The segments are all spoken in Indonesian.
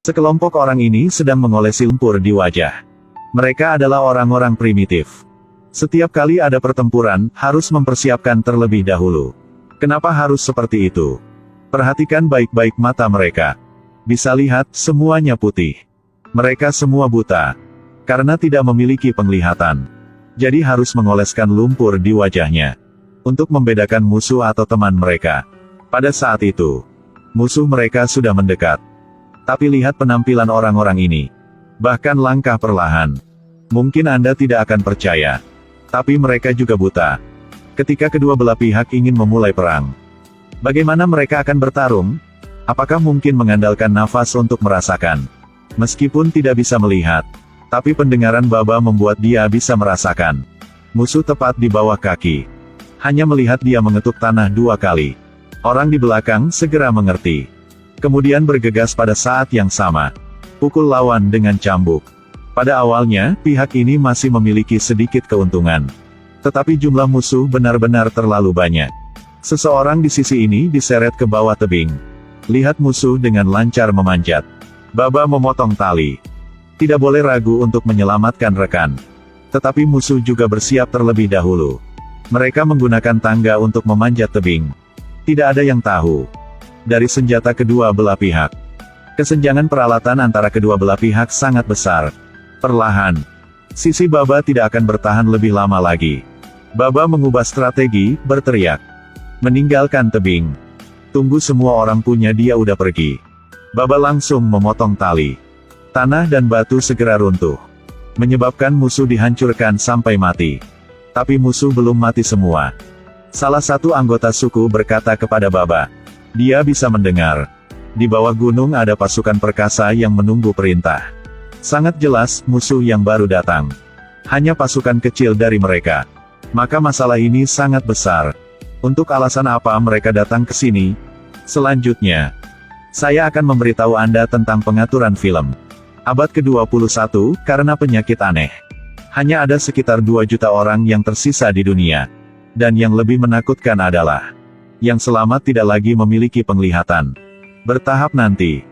Sekelompok orang ini sedang mengolesi lumpur di wajah. Mereka adalah orang-orang primitif. Setiap kali ada pertempuran, harus mempersiapkan terlebih dahulu. Kenapa harus seperti itu? Perhatikan baik-baik mata mereka. Bisa lihat, semuanya putih. Mereka semua buta. Karena tidak memiliki penglihatan. Jadi harus mengoleskan lumpur di wajahnya. Untuk membedakan musuh atau teman mereka. Pada saat itu, musuh mereka sudah mendekat. Tapi lihat penampilan orang-orang ini. Bahkan langkah perlahan. Mungkin Anda tidak akan percaya. Tapi mereka juga buta. Ketika kedua belah pihak ingin memulai perang. Bagaimana mereka akan bertarung? Apakah mungkin mengandalkan nafas untuk merasakan? Meskipun tidak bisa melihat. Tapi pendengaran Baba membuat dia bisa merasakan. Musuh tepat di bawah kaki. Hanya melihat dia mengetuk tanah 2 kali. Orang di belakang segera mengerti. Kemudian bergegas pada saat yang sama. Pukul lawan dengan cambuk. Pada awalnya, pihak ini masih memiliki sedikit keuntungan. Tetapi jumlah musuh benar-benar terlalu banyak. Seseorang di sisi ini diseret ke bawah tebing. Lihat musuh dengan lancar memanjat. Baba memotong tali. Tidak boleh ragu untuk menyelamatkan rekan. Tetapi musuh juga bersiap terlebih dahulu. Mereka menggunakan tangga untuk memanjat tebing. Tidak ada yang tahu. Dari senjata kedua belah pihak. Kesenjangan peralatan antara kedua belah pihak sangat besar. Perlahan. Sisi Baba tidak akan bertahan lebih lama lagi. Baba mengubah strategi, berteriak. Meninggalkan tebing. Tunggu semua orang punya dia udah pergi. Baba langsung memotong tali. Tanah dan batu segera runtuh. Menyebabkan musuh dihancurkan sampai mati. Tapi musuh belum mati semua. Salah satu anggota suku berkata kepada Baba. Dia bisa mendengar. Di bawah gunung ada pasukan perkasa yang menunggu perintah. Sangat jelas, musuh yang baru datang. Hanya pasukan kecil dari mereka. Maka masalah ini sangat besar. Untuk alasan apa mereka datang ke sini? Selanjutnya, saya akan memberitahu Anda tentang pengaturan film. Abad ke-21, karena penyakit aneh. Hanya ada sekitar 2 juta orang yang tersisa di dunia. Dan yang lebih menakutkan adalah yang selamat tidak lagi memiliki penglihatan. Bertahap nanti,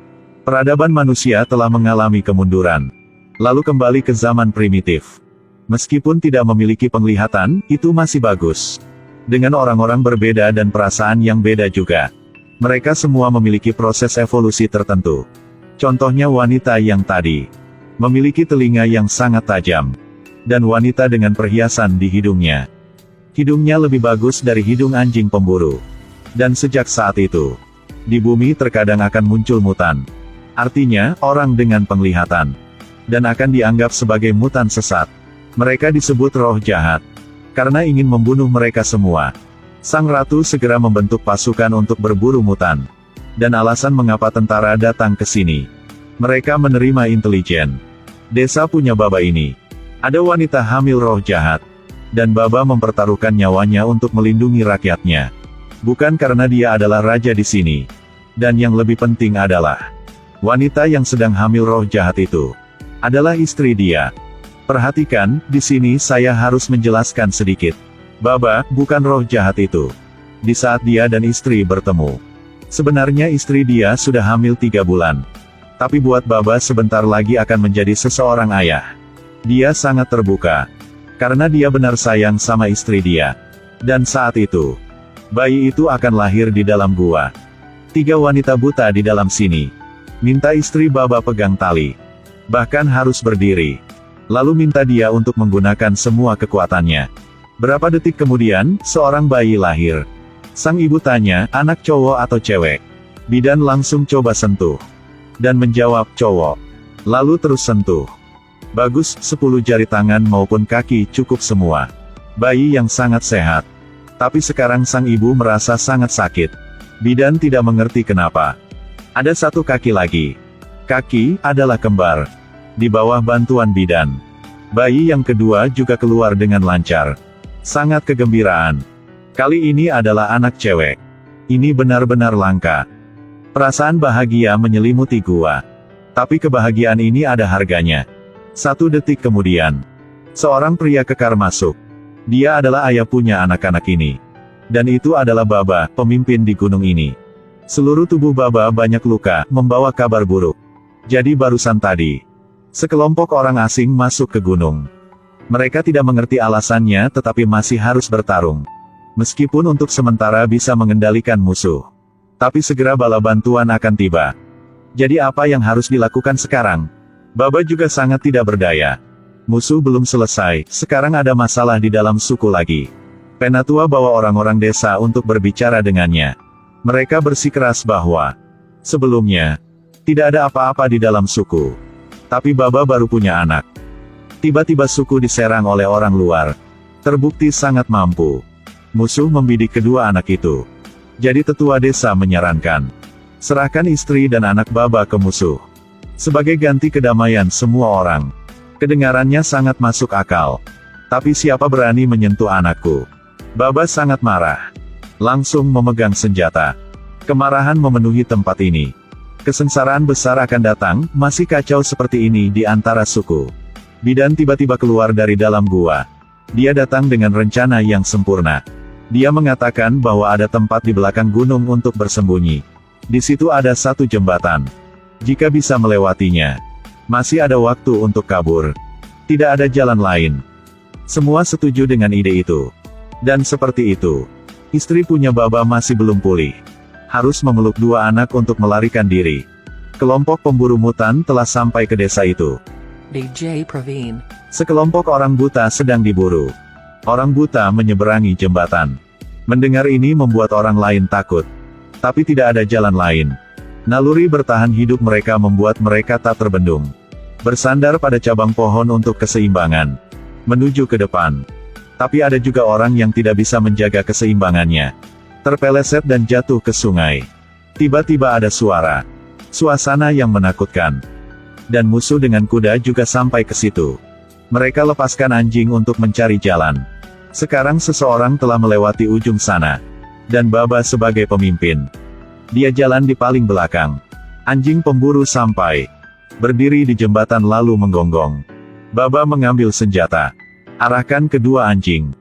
peradaban manusia telah mengalami kemunduran. Lalu kembali ke zaman primitif. Meskipun tidak memiliki penglihatan, itu masih bagus. Dengan orang-orang berbeda dan perasaan yang beda juga. Mereka semua memiliki proses evolusi tertentu. Contohnya wanita yang tadi. Memiliki telinga yang sangat tajam. Dan wanita dengan perhiasan di hidungnya. Hidungnya lebih bagus dari hidung anjing pemburu. Dan sejak saat itu, di bumi terkadang akan muncul mutan. Artinya, orang dengan penglihatan. Dan akan dianggap sebagai mutan sesat. Mereka disebut roh jahat. Karena ingin membunuh mereka semua. Sang ratu segera membentuk pasukan untuk berburu mutan. Dan alasan mengapa tentara datang ke sini. Mereka menerima intelijen. Desa punya Baba ini. Ada wanita hamil roh jahat. Dan Baba mempertaruhkan nyawanya untuk melindungi rakyatnya. Bukan karena dia adalah raja di sini. Dan yang lebih penting adalah, wanita yang sedang hamil roh jahat itu adalah istri dia. Perhatikan, di sini saya harus menjelaskan sedikit. Baba, bukan roh jahat itu. Di saat dia dan istri bertemu. Sebenarnya istri dia sudah hamil 3 bulan. Tapi buat Baba sebentar lagi akan menjadi seseorang ayah. Dia sangat terbuka. Karena dia benar sayang sama istri dia. Dan saat itu, bayi itu akan lahir di dalam gua. 3 wanita buta di dalam sini. Minta istri Baba pegang tali. Bahkan harus berdiri. Lalu minta dia untuk menggunakan semua kekuatannya. Berapa detik kemudian, seorang bayi lahir. Sang ibu tanya, anak cowok atau cewek? Bidan langsung coba sentuh. Dan menjawab, cowok. Lalu terus sentuh. Bagus, 10 jari tangan maupun kaki cukup semua. Bayi yang sangat sehat. Tapi sekarang sang ibu merasa sangat sakit. Bidan tidak mengerti kenapa. Ada 1 kaki lagi. Kaki adalah kembar. Di bawah bantuan bidan. Bayi yang kedua juga keluar dengan lancar. Sangat kegembiraan. Kali ini adalah anak cewek. Ini benar-benar langka. Perasaan bahagia menyelimuti gua. Tapi kebahagiaan ini ada harganya. 1 detik kemudian, seorang pria kekar masuk. Dia adalah ayah punya anak-anak ini. Dan itu adalah Baba, pemimpin di gunung ini. Seluruh tubuh Baba banyak luka, membawa kabar buruk. Jadi barusan tadi, sekelompok orang asing masuk ke gunung. Mereka tidak mengerti alasannya tetapi masih harus bertarung. Meskipun untuk sementara bisa mengendalikan musuh. Tapi segera bala bantuan akan tiba. Jadi apa yang harus dilakukan sekarang? Baba juga sangat tidak berdaya. Musuh belum selesai, sekarang ada masalah di dalam suku lagi. Penatua bawa orang-orang desa untuk berbicara dengannya. Mereka bersikeras bahwa sebelumnya tidak ada apa-apa di dalam suku. Tapi Baba baru punya anak. Tiba-tiba suku diserang oleh orang luar. Terbukti sangat mampu. Musuh membidik kedua anak itu. Jadi tetua desa menyarankan, serahkan istri dan anak Baba ke musuh. Sebagai ganti kedamaian semua orang. Kedengarannya sangat masuk akal. Tapi siapa berani menyentuh anakku? Baba sangat marah. Langsung memegang senjata. Kemarahan memenuhi tempat ini. Kesengsaraan besar akan datang, masih kacau seperti ini di antara suku. Bidan tiba-tiba keluar dari dalam gua. Dia datang dengan rencana yang sempurna. Dia mengatakan bahwa ada tempat di belakang gunung untuk bersembunyi. Di situ ada satu jembatan. Jika bisa melewatinya, masih ada waktu untuk kabur. Tidak ada jalan lain. Semua setuju dengan ide itu. Dan seperti itu, istri punya Baba masih belum pulih. Harus memeluk dua anak untuk melarikan diri. Kelompok pemburu mutan telah sampai ke desa itu. DJ Praveen. Sekelompok orang buta sedang diburu. Orang buta menyeberangi jembatan. Mendengar ini membuat orang lain takut. Tapi tidak ada jalan lain. Naluri bertahan hidup mereka membuat mereka tak terbendung. Bersandar pada cabang pohon untuk keseimbangan. Menuju ke depan. Tapi ada juga orang yang tidak bisa menjaga keseimbangannya. Terpeleset dan jatuh ke sungai. Tiba-tiba ada suara. Suasana yang menakutkan. Dan musuh dengan kuda juga sampai ke situ. Mereka lepaskan anjing untuk mencari jalan. Sekarang seseorang telah melewati ujung sana. Dan Baba sebagai pemimpin. Dia jalan di paling belakang. Anjing pemburu sampai. Berdiri di jembatan lalu menggonggong. Baba mengambil senjata. Arahkan kedua anjing.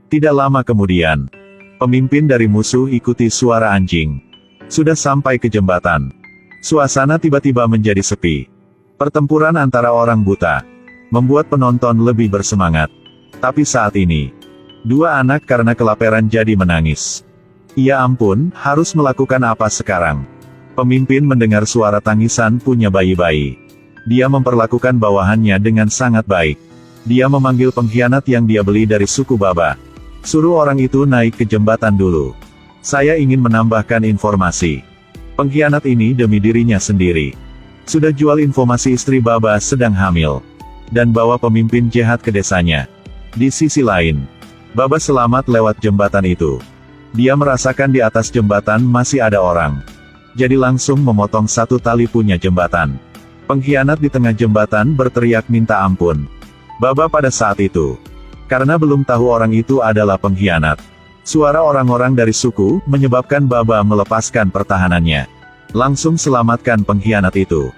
Tidak lama kemudian, pemimpin dari musuh ikuti suara anjing. Sudah sampai ke jembatan. Suasana tiba-tiba menjadi sepi. Pertempuran antara orang buta membuat penonton lebih bersemangat. Tapi saat ini, dua anak karena kelaparan jadi menangis. Ya ampun, harus melakukan apa sekarang? Pemimpin mendengar suara tangisan punya bayi-bayi. Dia memperlakukan bawahannya dengan sangat baik. Dia memanggil pengkhianat yang dia beli dari suku Baba. Suruh orang itu naik ke jembatan dulu. Saya ingin menambahkan informasi. Pengkhianat ini demi dirinya sendiri. Sudah jual informasi istri Baba sedang hamil. Dan bawa pemimpin jahat ke desanya. Di sisi lain, Baba selamat lewat jembatan itu. Dia merasakan di atas jembatan masih ada orang. Jadi langsung memotong satu tali punya jembatan. Pengkhianat di tengah jembatan berteriak minta ampun. Baba pada saat itu, karena belum tahu orang itu adalah pengkhianat. Suara orang-orang dari suku menyebabkan Baba melepaskan pertahanannya. Langsung selamatkan pengkhianat itu.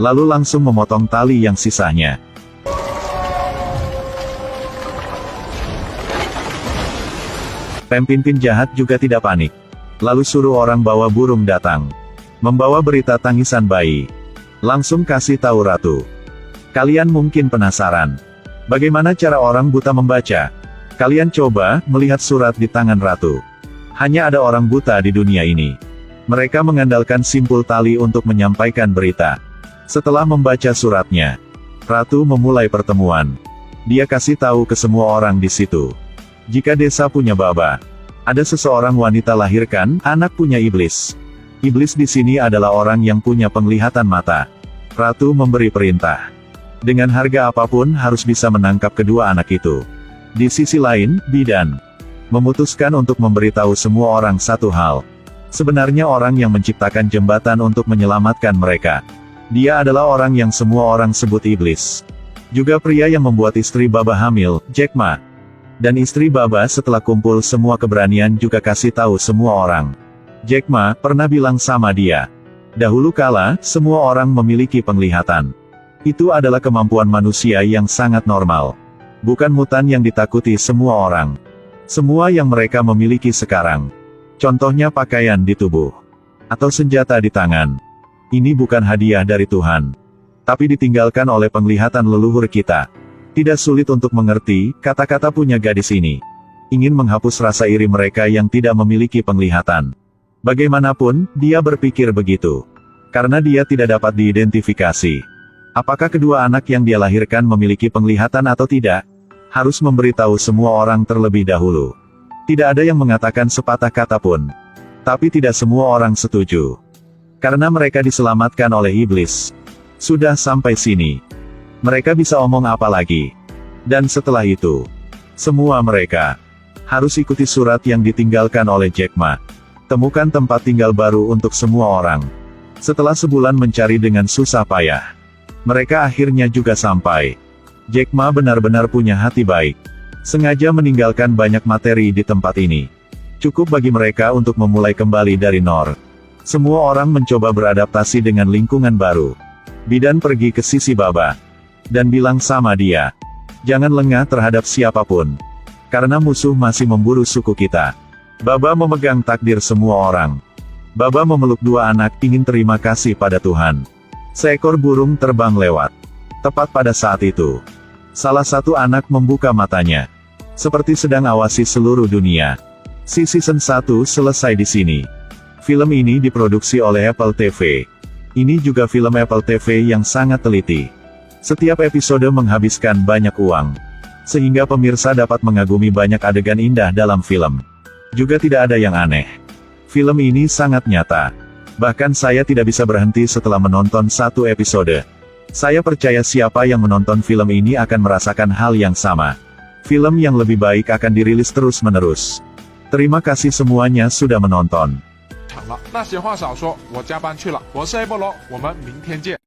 Lalu langsung memotong tali yang sisanya. Pemimpin jahat juga tidak panik. Lalu suruh orang bawa burung datang. Membawa berita tangisan bayi. Langsung kasih tahu ratu. Kalian mungkin penasaran. Bagaimana cara orang buta membaca? Kalian coba melihat surat di tangan ratu. Hanya ada orang buta di dunia ini. Mereka mengandalkan simpul tali untuk menyampaikan berita. Setelah membaca suratnya, ratu memulai pertemuan. Dia kasih tahu ke semua orang di situ. Jika desa punya Baba, ada seseorang wanita lahirkan, anak punya iblis. Iblis di sini adalah orang yang punya penglihatan mata. Ratu memberi perintah. Dengan harga apapun harus bisa menangkap kedua anak itu. Di sisi lain, bidan memutuskan untuk memberitahu semua orang satu hal. Sebenarnya orang yang menciptakan jembatan untuk menyelamatkan mereka. Dia adalah orang yang semua orang sebut iblis. Juga pria yang membuat istri Baba hamil, Jack Ma. Dan istri Baba setelah kumpul semua keberanian juga kasih tahu semua orang. Jack Ma pernah bilang sama dia. Dahulu kala, semua orang memiliki penglihatan. Itu adalah kemampuan manusia yang sangat normal. Bukan mutan yang ditakuti semua orang. Semua yang mereka miliki sekarang. Contohnya pakaian di tubuh. Atau senjata di tangan. Ini bukan hadiah dari Tuhan. Tapi ditinggalkan oleh penglihatan leluhur kita. Tidak sulit untuk mengerti, kata-kata punya gadis ini. Ingin menghapus rasa iri mereka yang tidak memiliki penglihatan. Bagaimanapun, dia berpikir begitu. Karena dia tidak dapat diidentifikasi. Apakah kedua anak yang dia lahirkan memiliki penglihatan atau tidak? Harus memberitahu semua orang terlebih dahulu. Tidak ada yang mengatakan sepatah kata pun. Tapi tidak semua orang setuju. Karena mereka diselamatkan oleh iblis. Sudah sampai sini. Mereka bisa omong apa lagi? Dan setelah itu, semua mereka harus ikuti surat yang ditinggalkan oleh Jack Ma. Temukan tempat tinggal baru untuk semua orang. Setelah sebulan mencari dengan susah payah, mereka akhirnya juga sampai. Jack Ma benar-benar punya hati baik. Sengaja meninggalkan banyak materi di tempat ini. Cukup bagi mereka untuk memulai kembali dari nol. Semua orang mencoba beradaptasi dengan lingkungan baru. Bidan pergi ke sisi Baba. Dan bilang sama dia. Jangan lengah terhadap siapapun. Karena musuh masih memburu suku kita. Baba memegang takdir semua orang. Baba memeluk dua anak, ingin terima kasih pada Tuhan. Seekor burung terbang lewat. Tepat pada saat itu. Salah satu anak membuka matanya. Seperti sedang awasi seluruh dunia. Season 1 selesai di sini. Film ini diproduksi oleh Apple TV. Ini juga film Apple TV yang sangat teliti. Setiap episode menghabiskan banyak uang. Sehingga pemirsa dapat mengagumi banyak adegan indah dalam film. Juga tidak ada yang aneh. Film ini sangat nyata. Bahkan saya tidak bisa berhenti setelah menonton satu episode. Saya percaya siapa yang menonton film ini akan merasakan hal yang sama. Film yang lebih baik akan dirilis terus-menerus. Terima kasih semuanya sudah menonton. 那些话少说，我加班去了。我是 Apple，我们明天见。